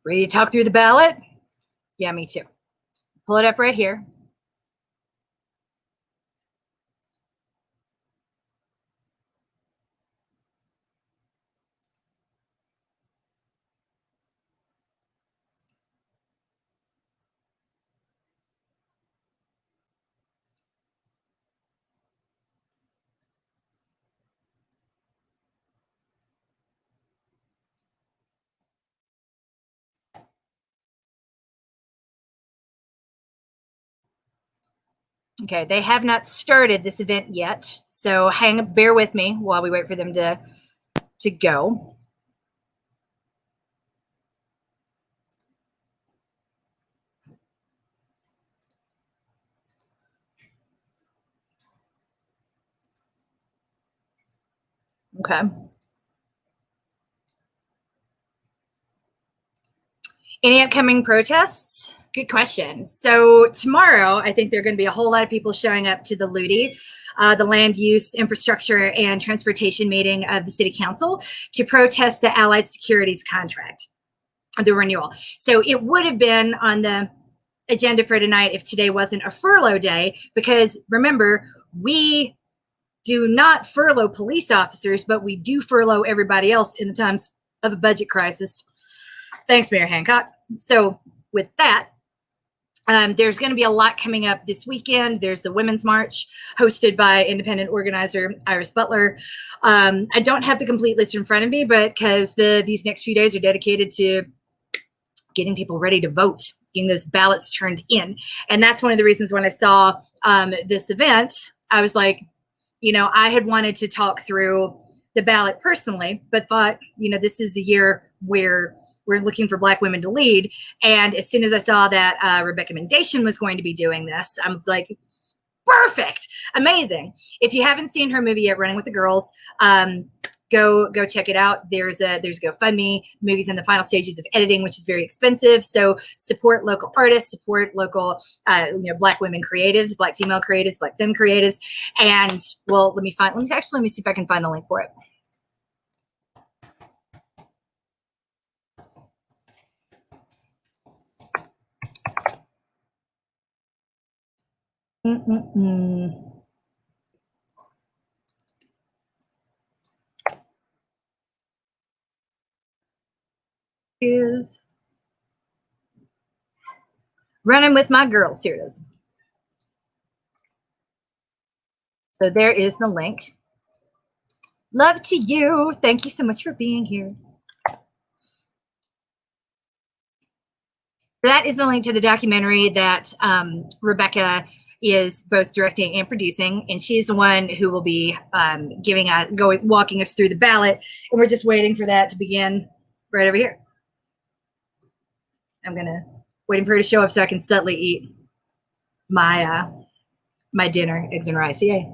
Ready to talk through the ballot? Yeah, me too. Pull it up right here. Okay, they have not started this event yet, so bear with me while we wait for them to go. Okay. Any upcoming protests? Good question. So tomorrow, I think there are going to be a whole lot of people showing up to the LUTI, the Land Use, Infrastructure, and Transportation meeting of the City Council to protest the Allied Securities contract, the renewal. So it would have been on the agenda for tonight if today wasn't a furlough day, because remember, we do not furlough police officers, but we do furlough everybody else in the times of a budget crisis. Thanks, Mayor Hancock. So with that, there's going to be a lot coming up this weekend. There's the Women's March hosted by independent organizer Iris Butler. I don't have the complete list in front of me, but because these next few days are dedicated to getting people ready to vote, getting those ballots turned in. And that's one of the reasons when I saw this event, I was like, I had wanted to talk through the ballot personally, but thought, this is the year where we're looking for Black women to lead. And as soon as I saw that Rebecca Mendation was going to be doing this, I was like, perfect, amazing. If you haven't seen her movie yet, Running with the Girls, go check it out. There's a GoFundMe. Movie's in the final stages of editing, which is very expensive. So support local artists, support local Black women creatives, Black female creatives, Black femme creatives. And well, let me see if I can find the link for it. Is Running with My Girls. Here it is. So there is the link. Love to you. Thank you so much for being here. That is the link to the documentary that Rebecca is both directing and producing, and she's the one who will be walking us through the ballot, and we're just waiting for that to begin right over here. I'm waiting for her to show up so I can subtly eat my my dinner, eggs and rice. Yay.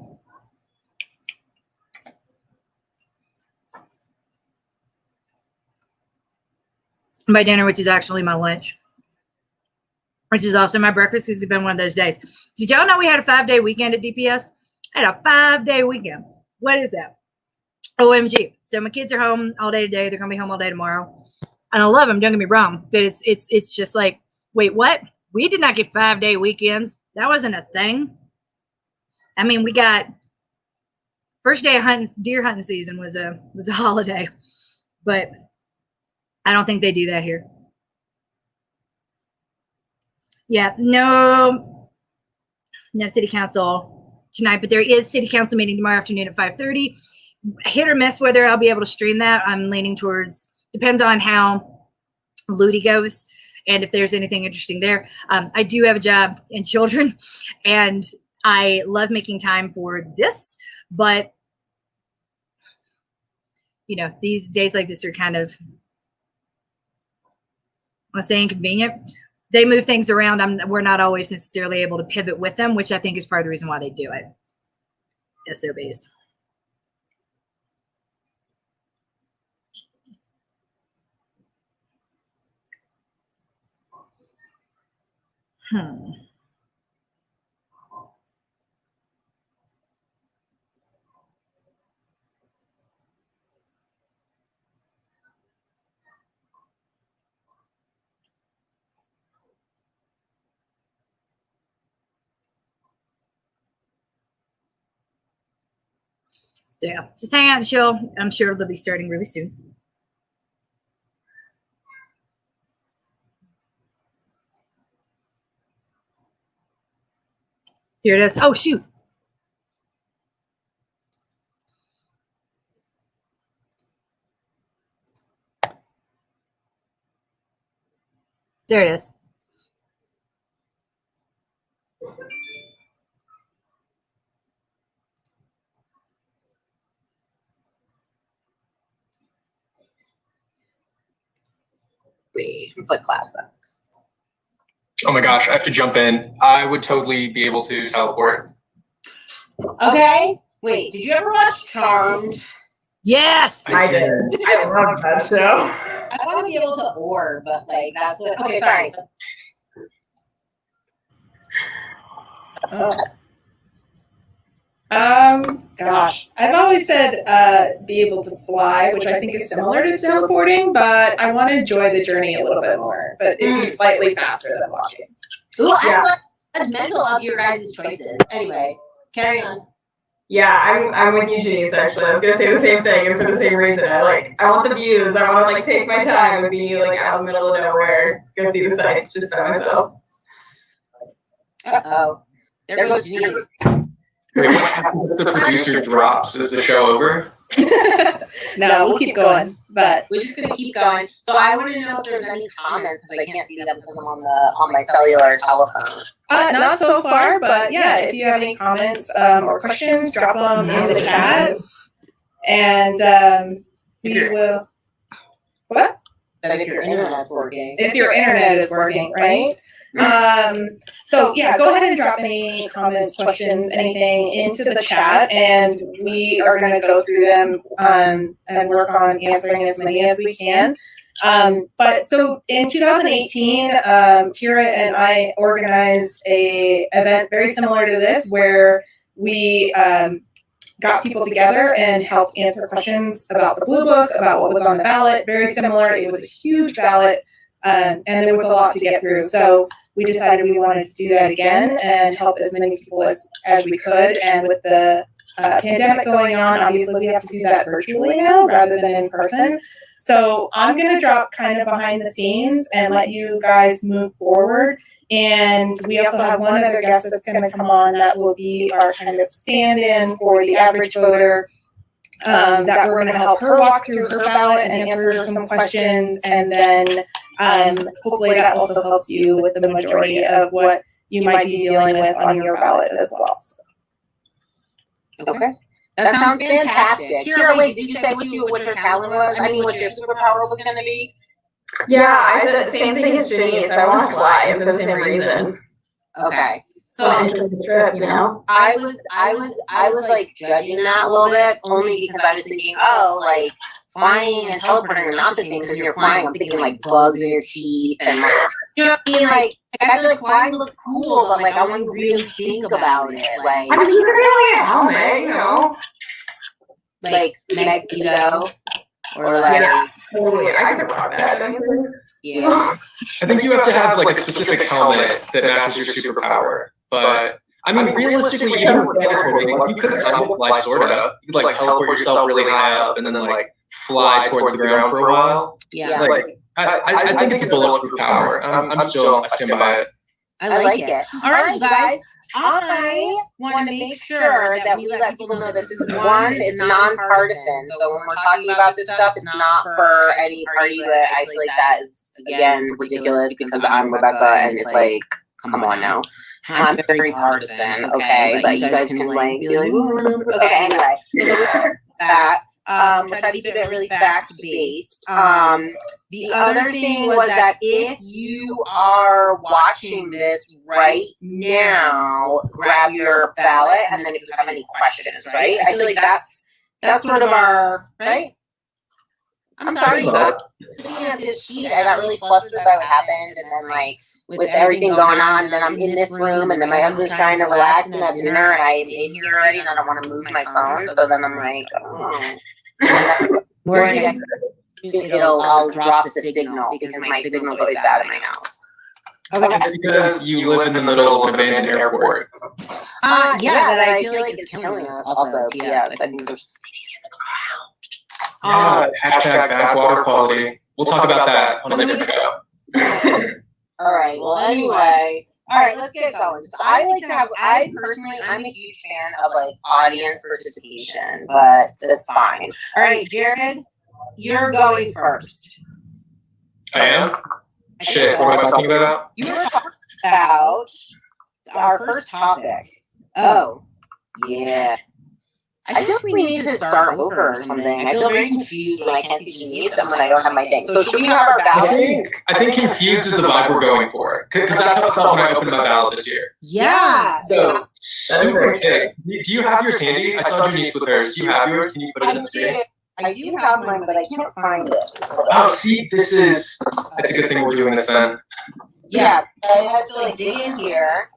My dinner, which is actually my lunch, which is also my breakfast, because it's been one of those days. Did y'all know we had a 5-day weekend at DPS? I had a 5-day weekend. What is that? OMG. So my kids are home all day today. They're going to be home all day tomorrow. And I love them, don't get me wrong. But it's just like, wait, what? We did not get 5-day weekends. That wasn't a thing. I mean, we got first day of deer hunting season was a holiday. But I don't think they do that here. Yeah, no city council tonight, but there is city council meeting tomorrow afternoon at 5:30. Hit or miss whether I'll be able to stream that. I'm leaning towards, depends on how LUTI goes and if there's anything interesting there. I do have a job and children, and I love making time for this, but these days like this are kind of, I want to say inconvenient. They move things around. We're not always necessarily able to pivot with them, which I think is part of the reason why they do it. SOBs. So yeah, just hang out and chill. I'm sure they'll be starting really soon. Here it is. Oh, shoot. There it is. It's like classic. Oh my gosh, I have to jump in. I would totally be able to teleport. Okay. Wait, did you ever watch Charmed? Yes! I did. I love that show. I want to be able to orb, but like that's it. Okay, sorry. Gosh, I've always said be able to fly, which I think is similar to teleporting, but I want to enjoy the journey a little bit more. But it'd be slightly faster than walking. Ooh, Yeah. I'm judgmental of your guys' choices. Anyway, carry on. Yeah, I'm with you, Janice, actually. I was gonna say the same thing, and for the same reason. I want the views. I want to like take my time and be like out in the middle of nowhere, go see the sights just by myself. Uh-oh. There goes Janice. Wait, what happens if the producer drops? Is the show over? No, we'll keep going. But We're just gonna keep going. So I want to know if there's any comments because I can't see them because I'm on my cellular telephone. not so far, but yeah, if you have any comments or questions, drop them in the chat, and we will. What? But if your internet's working. If your internet is working, right? So yeah, go ahead and drop any comments, questions, anything into the chat, and we are going to go through them and work on answering as many as we can. But so in 2018, Kira and I organized a event very similar to this, where we got people together and helped answer questions about the Blue Book, about what was on the ballot. Very similar. It was a huge ballot, and there was a lot to get through. So we decided we wanted to do that again and help as many people as we could. And with the pandemic going on, obviously we have to do that virtually now rather than in person. So I'm going to drop kind of behind the scenes and let you guys move forward. And we also have one other guest that's going to come on that will be our kind of stand-in for the average voter, that we're going to help her walk through her ballot and answer some questions. And then hopefully that also helps you with the majority of what you might be dealing with on your ballot as well. So. Okay. That sounds fantastic. Kira, wait, did you say what your talent was? I mean, what your superpower was going to be? Yeah, I said the same thing as Janice. I want to fly for the same reason. Okay. So the trip, you know. I was like judging that a little bit only because I was thinking, oh, like flying and teleporting are not the same because you're flying. I'm thinking like bugs in your teeth and like, you know what I mean? Like I feel like flying looks cool, but like I want to really think about it. Like I mean, you can really get a helmet, you know. Like Magneto or like yeah, totally. I could rock that. yeah. I think you have to have like a specific helmet that matches your superpower. But I mean, realistically, even with teleporting, like you could kind of fly sort of. You could like teleport yourself really high up and then like fly towards the ground for a while. Yeah. Like I think it's a bulletproof power. I stand by it. I like it. All right, you guys. I want to make sure that we let people know that this is it's nonpartisan. So when we're talking about this stuff, it's not for any party, but I feel like that is, again, ridiculous because I'm Rebecca and it's like, come on now. I'm very partisan, okay? But you guys can like be like, okay, anyway. So that. We'll try to keep it really fact-based. The other thing was that if you are watching this right now, grab your ballot, and then if you have any questions, right? I feel like that's sort of our, right? I'm sorry, looking at this sheet, I got really flustered by what happened, and then like, with everything going on, and then I'm in this room, and then my husband's trying to relax and have dinner, and I'm in here already, and I don't want to move my phone, so then I'm like, oh. I'll drop the signal because my signal's always bad in my house. Okay. It's because you live in the middle of an abandoned airport. Yeah, that I feel like it's killing us. Also, yes, I think there's Yeah, hashtag bad water quality. We'll talk about that on a different show. All right. Well, anyway. All right, let's get going. So I personally, I'm a huge fan of like audience participation, but that's fine. All right, Jared, you're going first. I am? Shit, what am I talking about? You were talking about our first topic. Oh, yeah. I feel like we need to start over or something. I feel very confused when I can't see Denise and when I don't have my thing. So should we have our ballot? I think confused is the vibe we're going for. Because that's how I felt when I opened my ballot this year. Yeah. So, super quick. Do you have yours handy? I saw Denise with hers. Do you have yours? Can you put it in the screen? I do have mine, but I can't find it. Oh, see, it's a good thing we're doing this then. Yeah, I have to like dig in here.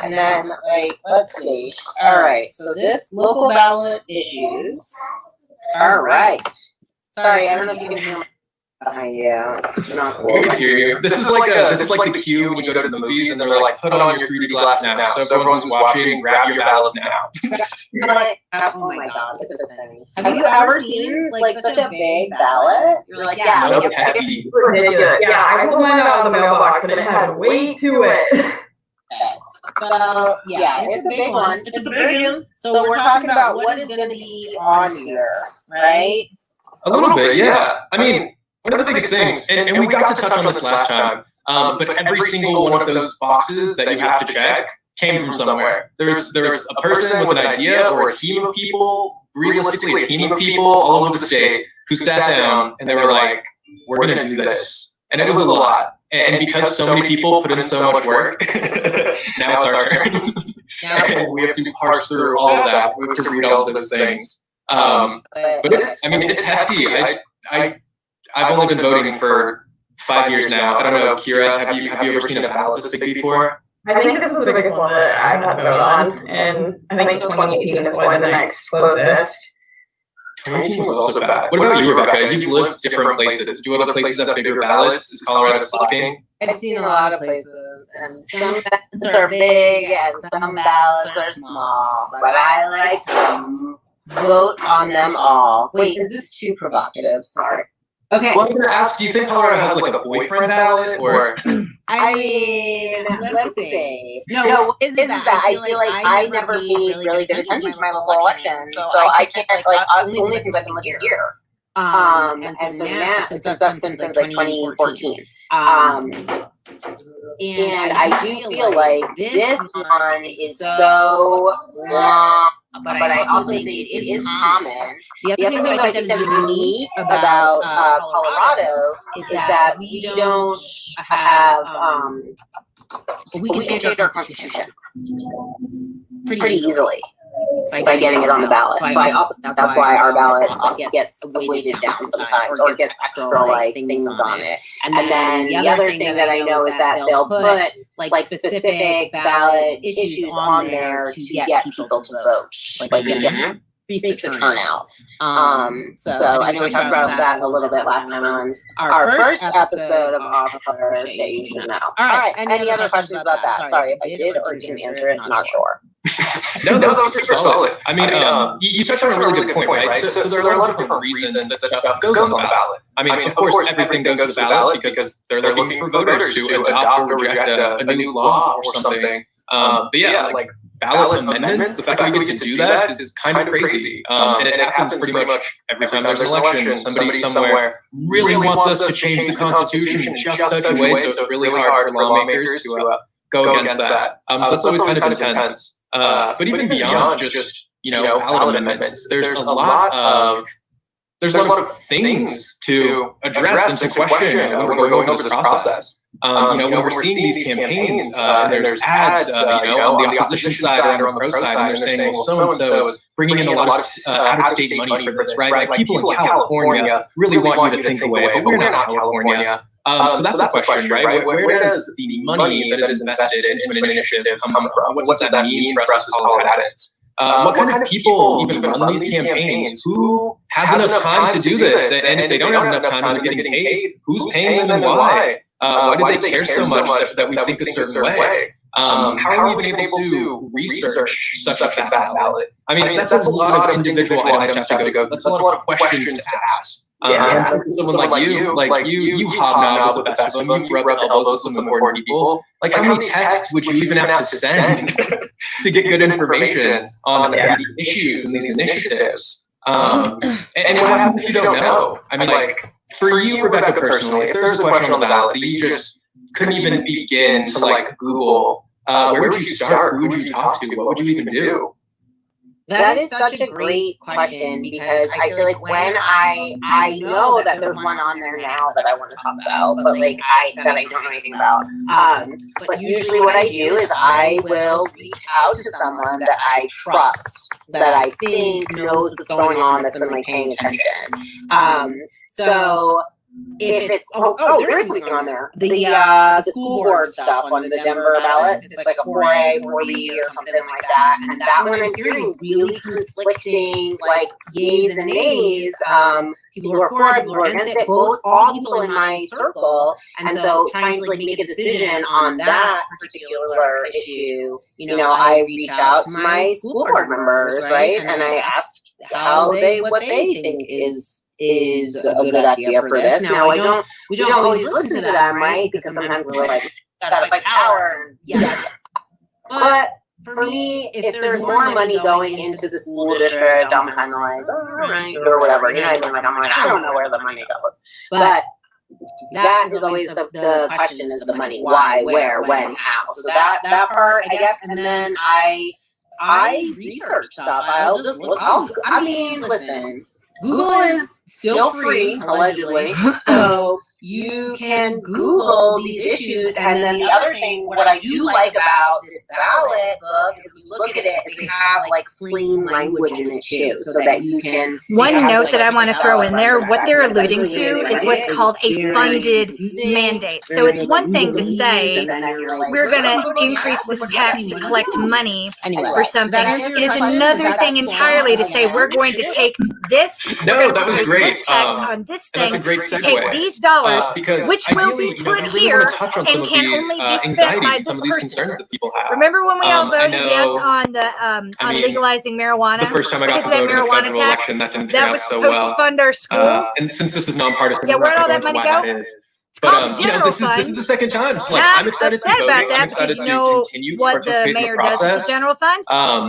And then, like, let's see. All right, so this local ballot issues. All right. Sorry, I don't know if you can hear me. Yeah, it's not cool. I can hear you. This is like the cue when you go to the movies and they're like, put on your 3D glasses now. So everyone who's watching, grab your ballots now. Oh my god, look at this thing. Have you ever seen like such a big ballot? You're like, yeah. No, hefty. Ridiculous. Yeah, I pulled mine out of the mailbox and it had weight to it. So, yeah, it's a big one. It's a big one. So we're talking about what is going to be on here, right? A little bit, yeah. I mean, one of the biggest things, and we got to touch on this last time, but every single one of those boxes that you have to check came from somewhere. There's a person with an idea or a team of people, realistically a team of people all over the state who sat down and they were like, we're going to do this. And it was a lot. And because so many people put in so much work, now it's our turn. And we have to parse through all of that. We have to read all those things. But it's hefty. I've only been voting for 5 years now. I don't know, Kira, have you ever seen a ballot this big before? I think this is the biggest one that I had to vote on, and I think 2018 is probably the next closest. 2018 was also bad. What about you, Rebecca? You've lived different places. Do other places have bigger ballots? Is Colorado slacking? I've seen a lot of places, and some ballots are big and some ballots are small, but I like to vote on them all. Wait, is this too provocative? Sorry. Okay. Well, I'm going to ask, do you think Colorado has like a boyfriend ballot? Or I mean, let's see. No, what is that? I feel like I never paid really good attention to my local election, so I can't, like, only since I've been living here. And so now, since that's been since like 2014. And I do feel like this one is so long, but I also think it is common. The other thing that I think that is unique about Colorado is that we don't have, we can change our constitution pretty easily by getting it on the ballot. So I also, that's why our ballot gets weighted down sometimes, or gets extra like things on it. And then the other thing that I know is that they'll put like specific ballot issues on there to get people to vote, like increase the turnout. So I know we talked about that a little bit last time on our first episode of Off Color Shit You Should Know. All right, any other questions about that? Sorry if I did or didn't answer it, I'm not sure. No, that was super solid. I mean, you touched on a really good point, right? So there are a lot of different reasons that stuff goes on the ballot. I mean, of course, everything goes to the ballot because they're looking for voters to adopt or reject a new law or something. But yeah, like ballot amendments, the fact that we get to do that is kind of crazy. And it happens pretty much every time there's an election. Somebody somewhere really wants us to change the Constitution in just such a way, so it's really hard for lawmakers to go against that. So that's always kind of intense. But even beyond just ballot amendments, there's a lot of things to address and to question when we're going over this process. When we're seeing these campaigns, and there's ads, on the opposition side or on the pro side, and they're saying, well, so-and-so is bringing in a lot of out-of-state money for this, right? Like people in California really want you to think away, but we're not California. So that's the question, right? Where does the money that is invested into an initiative come from? What does that mean for us as Coloradans? What kind of people even run these campaigns? Who has enough time to do this? And if they don't have enough time and they're getting paid, who's paying them and why? Why do they care so much that we think a certain way? How are we able to research such a fat ballot? I mean, that's a lot of individual items to have to go. That's a lot of questions to ask. Someone like you hobnob with the best of them. You've rubbed elbows with some important people. Like, how many texts would you even have to send to get good information on the issues and these initiatives? And what happens if you don't know? I mean, like, for you, Rebecca, personally, if there's a question on the ballot that you just couldn't even begin to like Google, where would you start? Who would you talk to? What would you even do? That is such a great question, because I feel like when I know that there's one on there now that I want to talk about, but like that I don't know anything about. But usually what I do is I will reach out to someone that I trust, that I think knows what's going on, that's been like paying attention. So if it's there is something on there. The school board stuff on the Denver ballots. It's like a 4A, 4B or something like that. And that one I'm hearing really conflicting like yays and nays. People who are for it, people who are against it, all people in my circle. And so trying to like make a decision on that particular issue, you know, I reach out to my school board members, right? And I ask what they think is a good idea for this. Now we don't always listen to them, right? Because sometimes we're like, gotta fight power. Yeah. But for me, if there's more money going into the school district, I'm kind of like, all right, or whatever. You know, I'm like, I don't know where the money goes. But that is always the question: is the money? Why? Where? When? How? So that part, I guess. And then I research stuff. I'll just look. I mean, listen. Google is still free, allegedly, so you can Google these issues. And then the other thing, what I do like about this ballot book, if we look at it, is they have like plain language in it too, so that you can. One note that I want to throw in there, what they're alluding to is what's called a funded mandate. So it's one thing to say, we're going to increase this tax to collect money for something. It is another thing entirely to say, we're going to take this, that was great. This tax on this thing to take segue. these dollars, because which will be put here and can only be spent by this person. That people have. Remember when we all voted yes on the on legalizing marijuana? The first time I got to vote in a federal election, that didn't turn out so well. That was supposed to fund our schools. And since this is nonpartisan, yeah, where'd all that money go? It's called the general fund. This is the second time. So like, I'm excited to be voting. About that, I'm excited because you know to continue to what the participate mayor in the does with process. the general fund.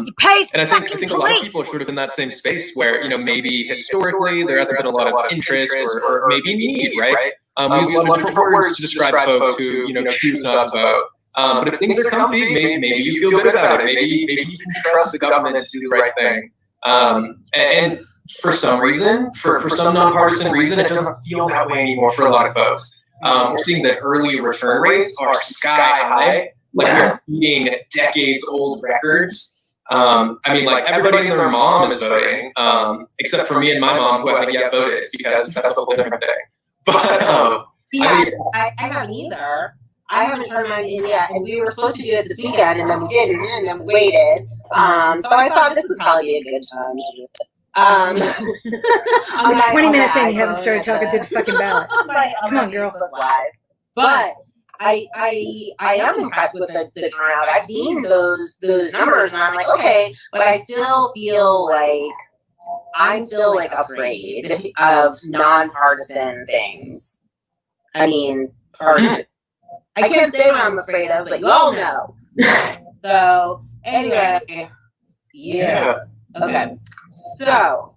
He pays the and I think a lot of people are sort of in that same space where, you know, maybe historically there hasn't been a lot of interest or maybe need, right? We use a lot of different words to describe folks who, you know, choose not to vote. But if things are comfy, maybe you feel good about it. Maybe you can trust the government to do the right thing. And for some reason, for some nonpartisan reason, it doesn't feel that way anymore for a lot of folks. We're seeing that early return rates are sky high, like we're beating decades-old records. I mean, like everybody and their mom is voting, except for me and my mom, who haven't yet voted, because that's a whole different thing. But I haven't either. I haven't turned mine in yet, and we were supposed to do it this weekend, and then we didn't, and then we waited. So I thought this would probably be a good time to do it. 20 minutes in, you haven't started talking through the fucking ballot. Come on, girl. But I am impressed with the turnout. I've seen those numbers, and I'm like, okay, but I still feel like I'm still like afraid of nonpartisan things. I mean, partisan. I can't say what I'm afraid of, but you all know. So anyway, yeah. Okay. So,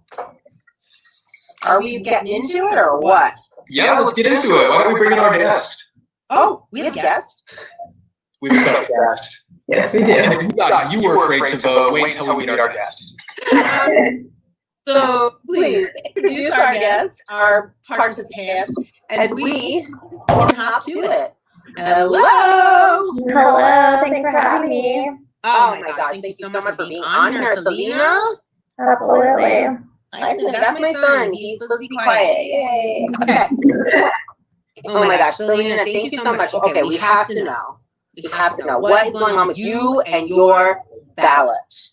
are we getting into it or what? Yeah, let's get into it. Why don't we bring in our guest? Oh, we have a guest? We just got a guest. Yes, we do. And if you were afraid to vote, wait until we meet our guest. So, please, introduce our guest, our participant, and we can hop to it. Hello! Hello, thanks for having me. Oh my gosh, thank you so much for being on here, Selena. Absolutely. That's my son. He's supposed to be quiet. Yay. Okay. Oh my gosh, Selena, thank you so much. Okay, we have to know. What is going on with you and your ballot?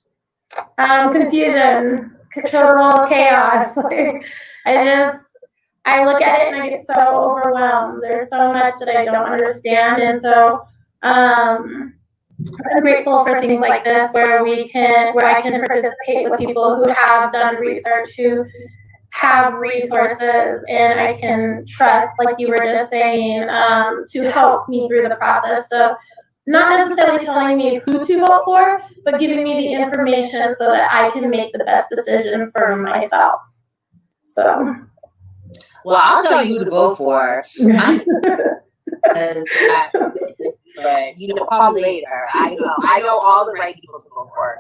Confusion, total chaos. I look at it and I get so overwhelmed. There's so much that I don't understand, and so I'm grateful for things like this where I can participate with people who have done research, who have resources, and I can trust, like you were just saying, to help me through the process. So not necessarily telling me who to vote for, but giving me the information so that I can make the best decision for myself. So. Well, I'll tell you who to vote for. But call me later. I know all the right people to vote for.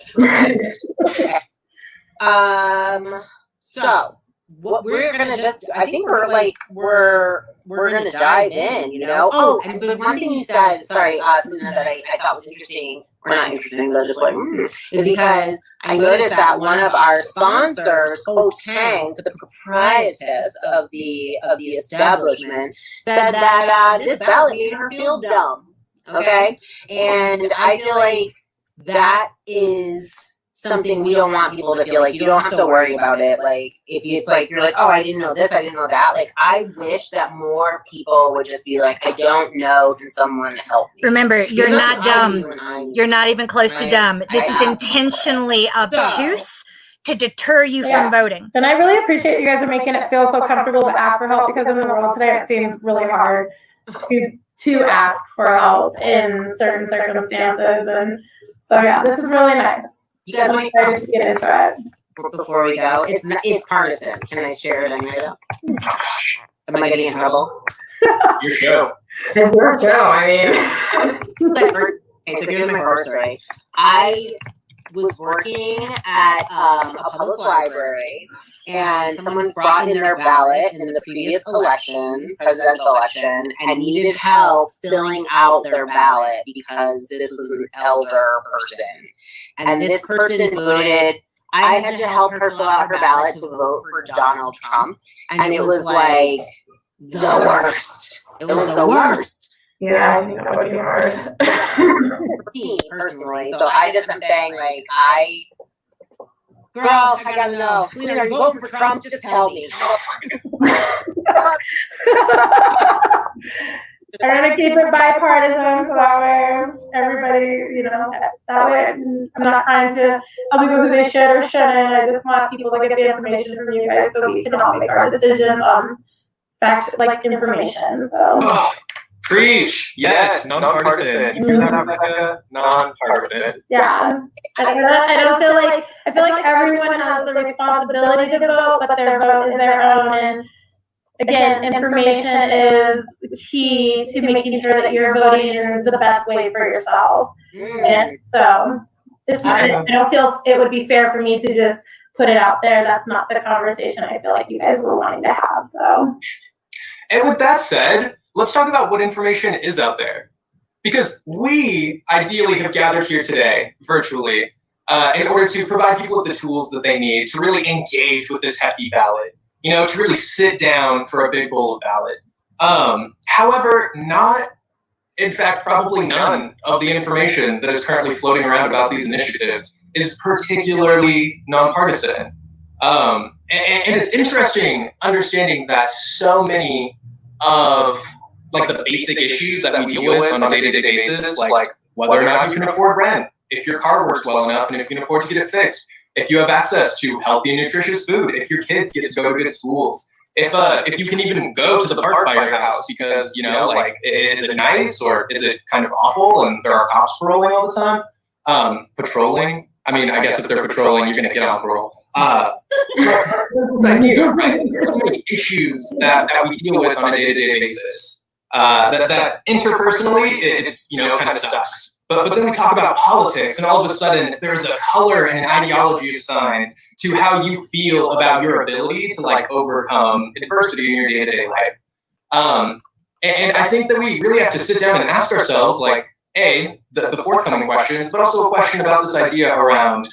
So what we're gonna I think we're gonna dive in. But one thing you said, sorry, Susanna, that I thought was interesting, or not interesting, but just like is because I noticed that one of our sponsors, Ho Tang, the proprietress of the establishment, said that this ballot made her feel dumb. Okay, and I feel like that is something we don't want people to feel like. You don't have to worry about it. Like, if it's like, you're like, oh, I didn't know this, I didn't know that. Like, I wish that more people would just be like, I don't know, can someone help me? Remember, you're not dumb. You're not even close to dumb. This is intentionally obtuse to deter you from voting. And I really appreciate you guys are making it feel so comfortable to ask for help, because in the world today it seems really hard to ask for help in certain circumstances. And so this is really nice. You guys want to get into it? Before we go, it's partisan. Can I share it on radio? Am I getting in trouble? Your show. It's your show. I mean, okay, so here's my horror story. I was working at a public library, and someone brought in their ballot in the previous presidential election, and needed help filling out their ballot because this was an elder person. And this person voted, I had to help her fill out her ballot to vote for Donald Trump. And it was like the worst. It was the worst. Yeah, I think that would be hard. For me, personally. So I just am saying, like, girl, I gotta know. Lena, are you voting for Trump? Just tell me. I'm gonna keep it bipartisan, so that way everybody, that way I'm not trying to tell people who they should or shouldn't. I just want people to get the information from you guys so we can all make our decisions on fact, like information. So. Preach. Yes, nonpartisan. You hear that, Rebecca? Nonpartisan. Yeah. I feel like everyone has the responsibility to vote, but their vote is their own. And again, information is key to making sure that you're voting in the best way for yourself. And so I don't feel it would be fair for me to just put it out there. That's not the conversation I feel like you guys were wanting to have. So. And with that said, let's talk about what information is out there. Because we ideally have gathered here today, virtually, in order to provide people with the tools that they need to really engage with this hefty ballot. To really sit down for a big bowl of ballot. However, in fact, probably none of the information that is currently floating around about these initiatives is particularly nonpartisan. And it's interesting understanding that so many of the basic issues that we deal with on a day-to-day basis, like whether or not you can afford rent, if your car works well enough, and if you can afford to get it fixed, if you have access to healthy and nutritious food, if your kids get to go to good schools, if you can even go to the park by your house because, is it nice or is it kind of awful and there are cops patrolling all the time? Patrolling? I mean, I guess if they're patrolling, you're going to get on parole. This idea, right? There's so many issues that we deal with on a day-to-day basis. That interpersonally, it's, kind of sucks. But then we talk about politics, and all of a sudden there's a color and an ideology assigned to how you feel about your ability to overcome adversity in your day-to-day life. And I think that we really have to sit down and ask ourselves, the forthcoming questions, but also a question about this idea around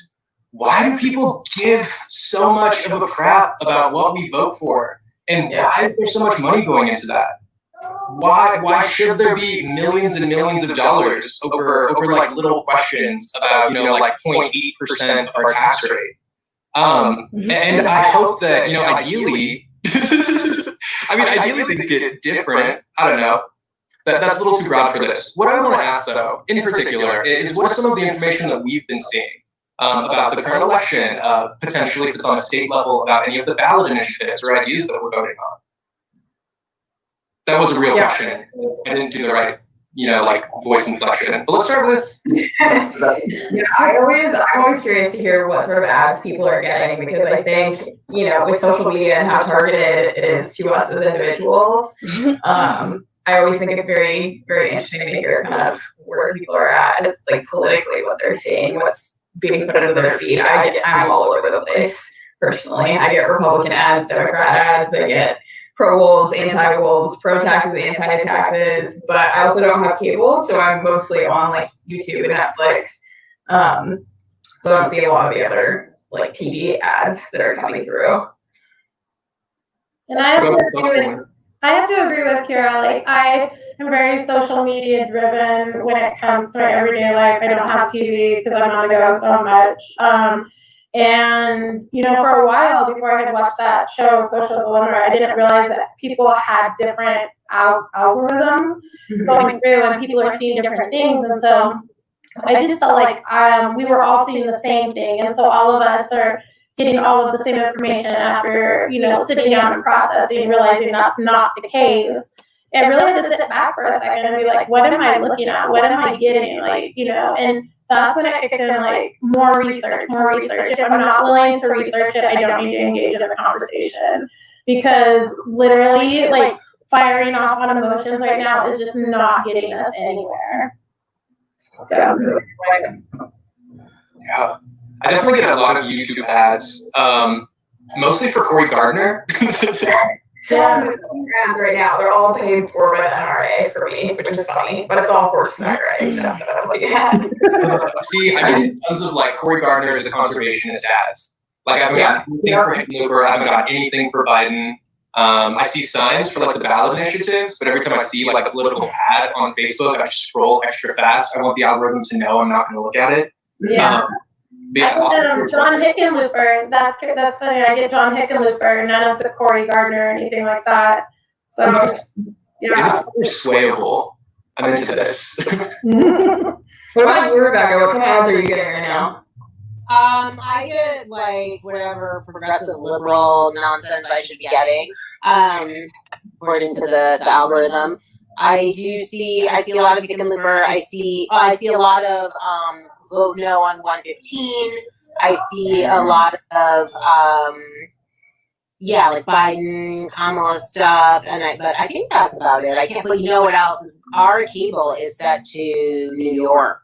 why do people give so much of a crap about what we vote for, and why is there so much money going into that? Why should there be millions and millions of dollars over little questions about 0.8% of our tax rate? And I hope that ideally, I mean, ideally things get different. I don't know. That's a little too broad for this. What I want to ask, though, in particular, is what is some of the information that we've been seeing about the current election, potentially if it's on a state level, about any of the ballot initiatives or ideas that we're voting on? That was a real question. I didn't do the right, voice inflection. But let's start with. I'm always curious to hear what sort of ads people are getting, because I think, with social media and how targeted it is to us as individuals, I always think it's very, very interesting to hear kind of where people are at, like politically, what they're seeing, what's being put into their feed. I'm all over the place personally. I get Republican ads, Democrat ads, I get pro-wolves, anti-wolves, pro-taxes, anti-taxes, but I also don't have cable, so I'm mostly on like YouTube and Netflix. So I don't see a lot of the other like TV ads that are coming through. And I have to agree with Kira. Like, I am very social media driven when it comes to my everyday life. I don't have TV because I'm on the go so much. And, for a while before I had watched that show, Social Dilemma, I didn't realize that people had different algorithms going through and people are seeing different things. And so I just felt like we were all seeing the same thing. And so all of us are getting all of the same information after, sitting down and processing, realizing that's not the case. And really had to sit back for a second and be like, what am I looking at? What am I getting? And that's when it kicked in, more research. If I'm not willing to research it, I don't need to engage in the conversation. Because literally, firing off on emotions right now is just not getting us anywhere. So. Yeah. I definitely get a lot of YouTube ads, mostly for Cory Gardner. Yeah, right now they're all paid for by the NRA for me, which is funny, but it's all horse right stuff that I'm looking at. See, I get tons of Cory Gardner as a conservationist ads. I haven't got anything for Hickenlooper, I haven't got anything for Biden. I see signs for the ballot initiatives, but every time I see a political ad on Facebook, I just scroll extra fast. I want the algorithm to know I'm not going to look at it. Yeah. John Hickenlooper. That's funny. I get John Hickenlooper, none of the Cory Gardner or anything like that. So yeah, it's swayable. I'm into this. What about you, Rebecca? What kind of ads are you getting right now? I get whatever progressive liberal nonsense I should be getting, according to the algorithm. I see a lot of Hickenlooper. I see a lot of vote no on 115. I see a lot of Biden, Kamala stuff, but I think that's about it. I can't. But you know what else is? Our cable is set to New York.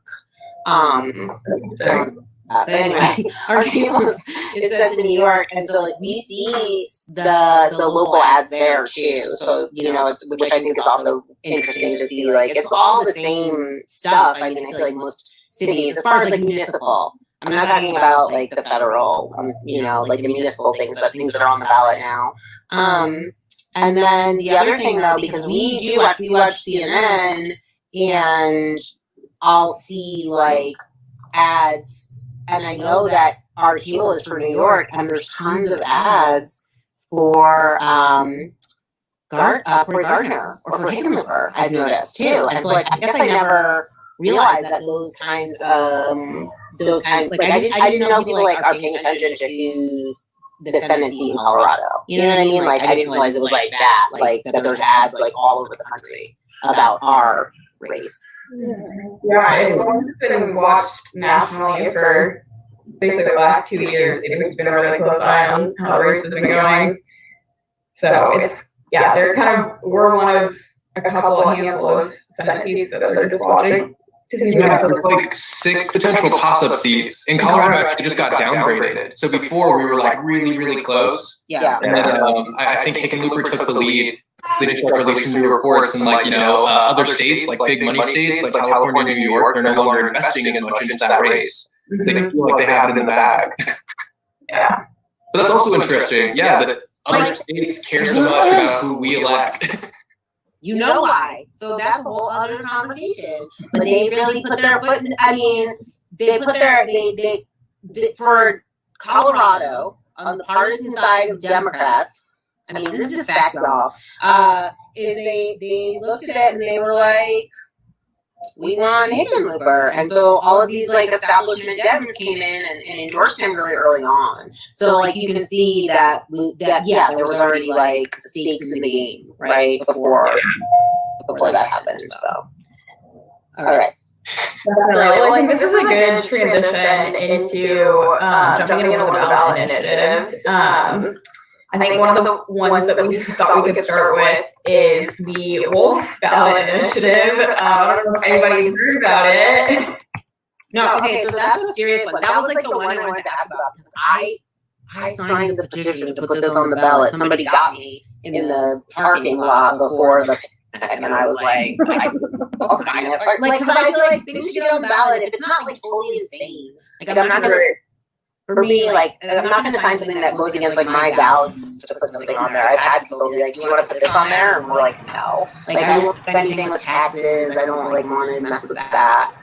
But anyway, our cable is set to New York, and so we see the local ads there too. So which I think is also interesting to see. It's all the same stuff. I mean, I feel like most cities, as far as municipal. I'm not talking about the federal, the municipal things, but things that are on the ballot now. And then the other thing though, because we watch CNN, and I'll see ads, and I know that our cable is for New York, and there's tons of ads for Cory Gardner or for Hickenlooper. I've noticed too, and so I guess I never realized that those kinds I didn't know people are paying attention to who's the Senate seat in Colorado. You know what I mean? I didn't realize it was that. That there's ads all over the country about our race. Yeah, it's been watched nationally for basically the last 2 years. It's been a really close eye on how the race has been going. So we're one of a handful of Senate seats that they're just watching. Yeah, there's 6 potential toss-up seats. In Colorado, actually just got downgraded. So before we were really, really close. Yeah. And then I think Hickenlooper took the lead. They just started releasing new reports, and other states, big money states, like California and New York, they're no longer investing as much into that race. So they feel like they have it in the bag. Yeah. But that's also interesting. Yeah, that other states care so much about who we elect. You know why? So that's a whole other conversation. But they really put their foot in. I mean, they put for Colorado on the partisan side of Democrats. I mean, this is just facts, y'all. Is they looked at it and they were like, we want Hickenlooper. And so all of these like establishment Dems came in and endorsed him really early on. So like you can see that yeah, there was already like stakes in the game, right? Before that happened. So all right. Definitely. Well, I think this is a good transition into jumping into one of the ballot initiatives. I think one of the ones that we thought we could start with is the Wolf ballot initiative. I don't know if anybody's heard about it. No, okay, so that's a serious one. That was like the one I wanted to ask about because I signed the petition to put this on the ballot. Somebody got me in the parking lot before the and I was like, I'll sign it. Like, because I feel like things should get on the ballot if it's not like totally insane. Like, I'm not gonna. For me, like, I'm not going to sign something that goes against, like, my values to put something on there. I've had people be like, do you want to put this on there? And we're like, no. Like, I won't do anything with taxes. I don't, like, want to mess with that.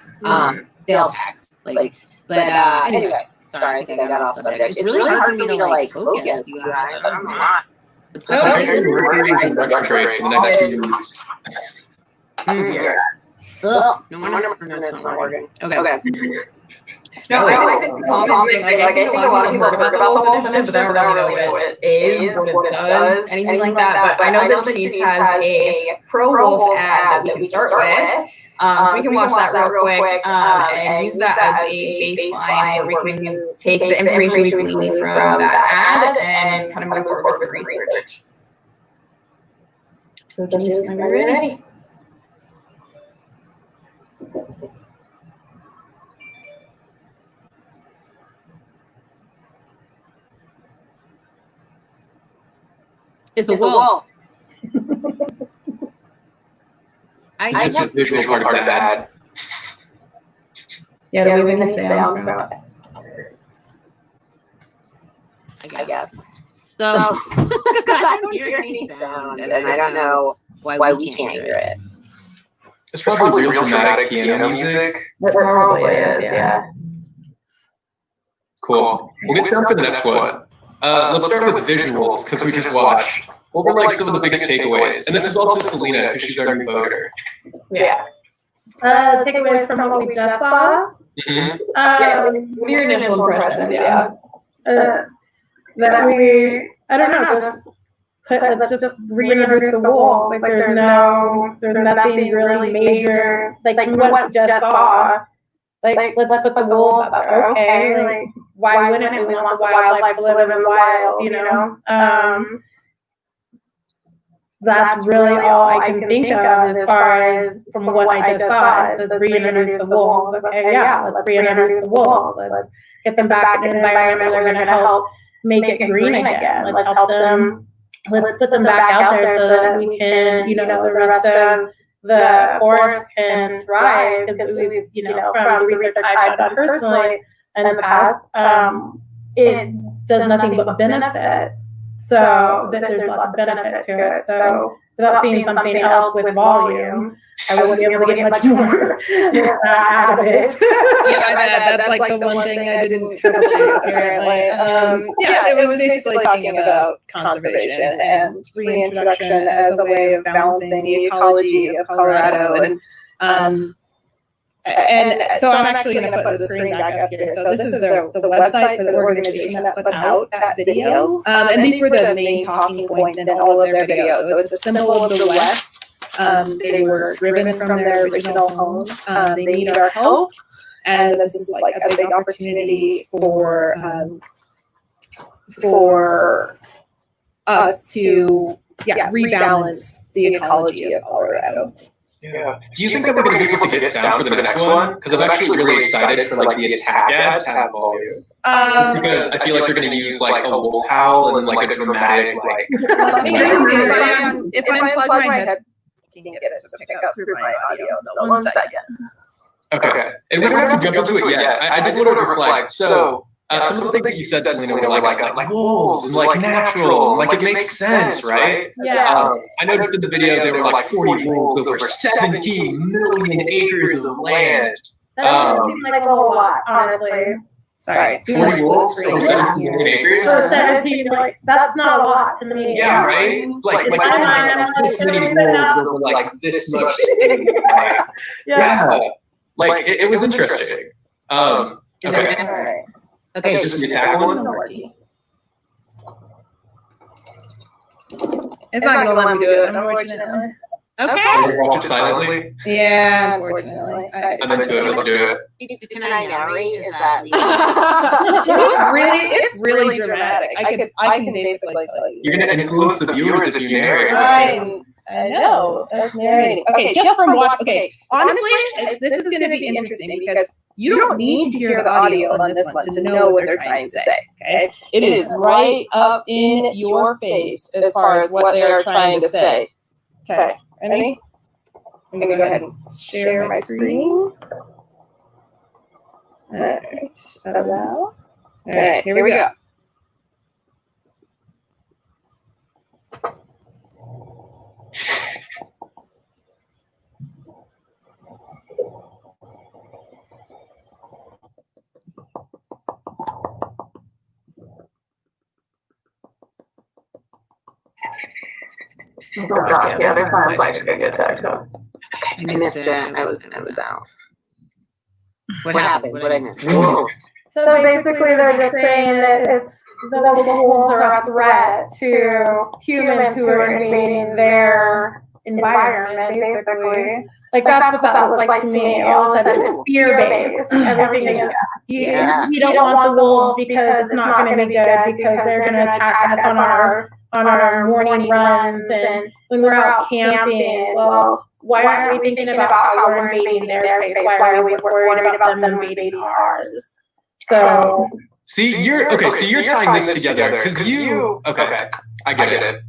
Sales tax. Like, but anyway. Sorry, I think I got off subject. It's really hard for me to, like, focus, you guys. I don't know. Trade for the next 2 weeks. Ugh. No wonder it's not working. Okay. No, I think the common thing, like, I think a lot of people have heard about the Wolf initiative, but they don't really know what it is, what it does, anything like that. But I know that Denise has a pro-Wolf ad that we can start with. So we can watch that real quick and use that as a baseline where we can take the information we glean from that ad and kind of move forward with research. So Denise, are you ready? It's a wolf. It's just a visual part of the ad. Yeah, do we have any sound about it? I guess. So, because I don't hear any sound, and I don't know why we can't hear it. It's probably real dramatic piano music. It probably is, yeah. Cool. We'll get down for the next one. Let's start with visuals, because we just watched. What were like some of the biggest takeaways? And this is all to Selena, because she's our new voter. Yeah. Takeaways from what we just saw. Mm-hmm. What are your initial impressions? Yeah. That we, I don't know, let's just reintroduce the wolf. Like there's nothing really major. Like what we just saw. Like let's put the wolves out there. Okay. Like why wouldn't we want the wildlife to live in the wild? You know. That's really all I can think of as far as from what I just saw. It says reintroduce the wolves. Okay, yeah, let's reintroduce the wolves. Let's get them back in an environment where they're going to help make it green again. Let's help them. Let's put them back out there so that we can, the rest of the forest can thrive. Because we've, from the research I've done personally in the past, it does nothing but benefit. So there's lots of benefit to it. So without seeing something else with volume, I wouldn't be able to get much more out of it. Yeah, that's like the one thing I didn't troubleshoot apparently. It was basically talking about conservation and reintroduction as a way of balancing the ecology of Colorado. And so I'm actually going to put the screen back up here. So this is the website for the organization that put out that video. And these were the main talking points in all of their videos. So it's a symbol of the West. They were driven from their original homes. They need our help. And this is like a big opportunity for us to rebalance the ecology of Colorado. Yeah. Do you think that we're going to be able to get sound for the next one? Because I'm actually really excited for like the attack ad to have volume. Because I feel like they're going to use like a wolf howl and then like a dramatic like. If I unplug my head, I can get it to pick up through my audio. So 1 second. Okay. And we don't have to jump into it yet. I did want to reflect. So some of the things that you said, Selena, were like wolves and like natural, and like it makes sense, right? Yeah. I noticed in the video there were like 40 wolves over 17 million acres of land. That doesn't seem like a whole lot, honestly. Sorry. 40 wolves from 17 million acres. So 17, like, that's not a lot to me. Yeah, right? Like In my mind, I'm like, this many everything wolves else- over like this much state. Like, yeah. Like it was interesting. Is Okay. it All right. okay? Is this the attack one? It's not gonna let me do it, unfortunately. Okay. Watch it silently. Yeah, unfortunately. And then do it. Let's do it. Can I narrate? Is that It's really dramatic. I can basically tell you. You're gonna influence the viewers if you narrate. I know. That's narrating. Okay, just from watch. Okay, honestly, this is gonna be interesting because you don't need to hear the audio on this one to know what they're trying to say. Okay, it is right up in your face as far as what they're trying to say. Okay, ready? I'm gonna go ahead and share my screen. Alright, allow. Alright, here we go. Oh gosh, yeah, their phone flags gonna get attacked, huh? I missed it. I was out. What happened? What I missed? Whoa. So basically, they're just saying that it's the wolves are a threat to humans who are invading their environment, basically. Like that's what that looks like to me. All of a sudden, it's fear-based. Everything is, you don't want the wolves because it's not going to be good because they're going to attack us on our morning runs and when we're out camping. Well, why aren't we thinking about how we're invading their space? Why are we worried about them invading ours? So See, you're okay. So you're tying this together because you. Okay, I get it.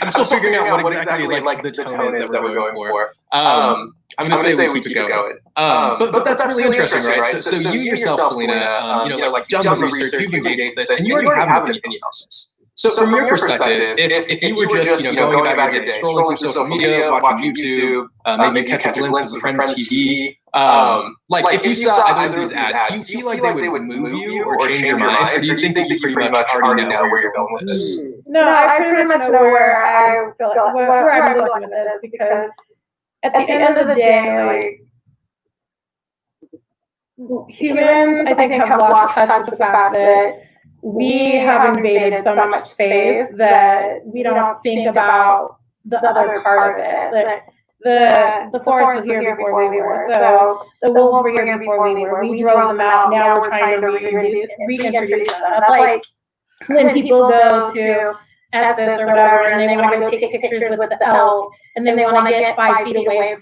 I'm still figuring out what exactly like the tone is that we're going for. I'm gonna say we keep it going. But that's really interesting, right? So you yourself, Selena, like done the research, you've engaged this, and you already have an opinion on this. So from your perspective, if you were just going about your day, scrolling through social media, watching YouTube, maybe catch a glimpse of Friends TV, like if you saw either of these ads, do you feel like they would move you or change your mind, or do you think that you pretty much already know where you're going with this? no, I pretty much know where I feel like where I'm going with this because at the end of the day, like humans, I think, have lost touch with the fact that we have invaded so much space that we don't think about the other part of it. Like the forest was here before we were, so the wolves were here before we were. We drove them out. Now we're trying to reintroduce them. That's like when people go to Estes or whatever, and they want to go take pictures with the elk, and then they want to get 5 feet away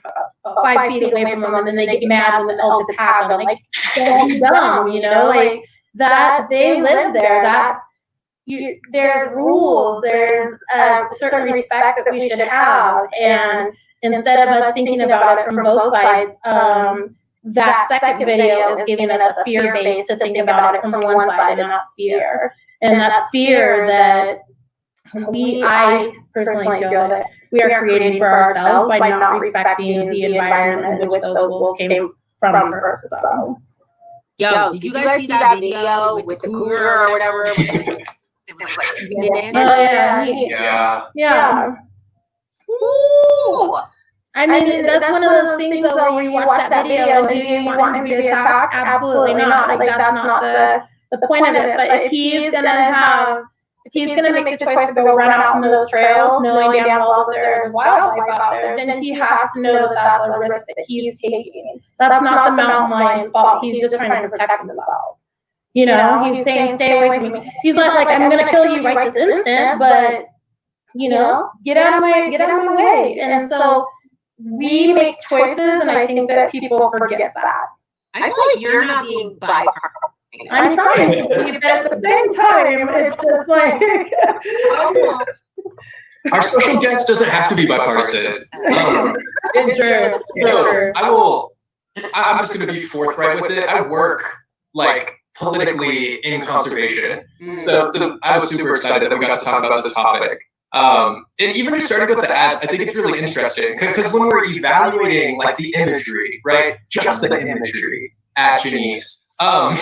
from them, and then they get mad when the elk attack them. Like, don't be dumb, like that. They live there. There's rules. There's a certain respect that we should have, and instead of us thinking about it from both sides, that second video is giving us a fear base to think about it from one side, and that's fear. And that's fear that I personally feel that we are creating for ourselves by not respecting the environment in which those wolves came from first. So. Yo, did you guys see that video with the cougar or whatever? It was like Yeah. Ooh. I mean, that's one of those things though where you watch that video and do you want him to be attacked? Absolutely not. Like that's not the point of it. But if he's gonna make the choice to go run out on those trails, knowing damn well that there's wildlife out there, then he has to know that that's a risk that he's taking. That's not the mountain lion's fault. He's just trying to protect himself. He's saying, stay away from me. He's not like, I'm gonna kill you right this instant, but get out of my way. And so we make choices, and I think that people forget that. I feel like you're not being bipartisan. I'm trying to be, but at the same time, it's just like our special guest doesn't have to be bipartisan. It's true. So I'm just going to be forthright with it. I work like politically in conservation, so I was super excited that we got to talk about this topic. And even just starting with the ads, I think it's really interesting because when we're evaluating like the imagery, right, just the imagery at Janice. For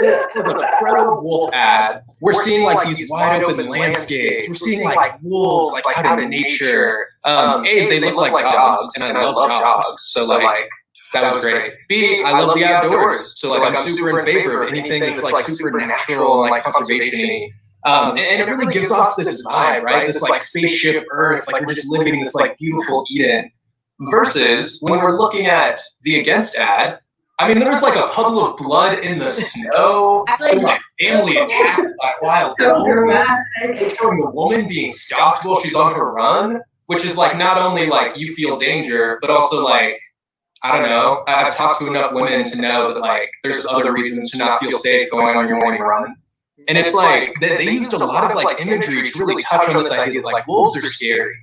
the pro-wolf ad, we're seeing like these wide open landscapes. We're seeing like wolves like out in nature. A, they look like dogs, and I love dogs. So like that was great. B, I love the outdoors. So like I'm super in favor of anything that's like supernatural and like conservation-y. And it really gives off this vibe, right? This like spaceship Earth, like we're just living in this like beautiful Eden. Versus when we're looking at the against ad, I mean, there was like a puddle of blood in the snow, and like family attacked by wild animals, showing a woman being stalked while she's on her run, which is like not only like you feel danger, but also like, I don't know, I've talked to enough women to know that like there's other reasons to not feel safe going on your morning run. And it's like they used a lot of like imagery to really touch on this idea that like wolves are scary.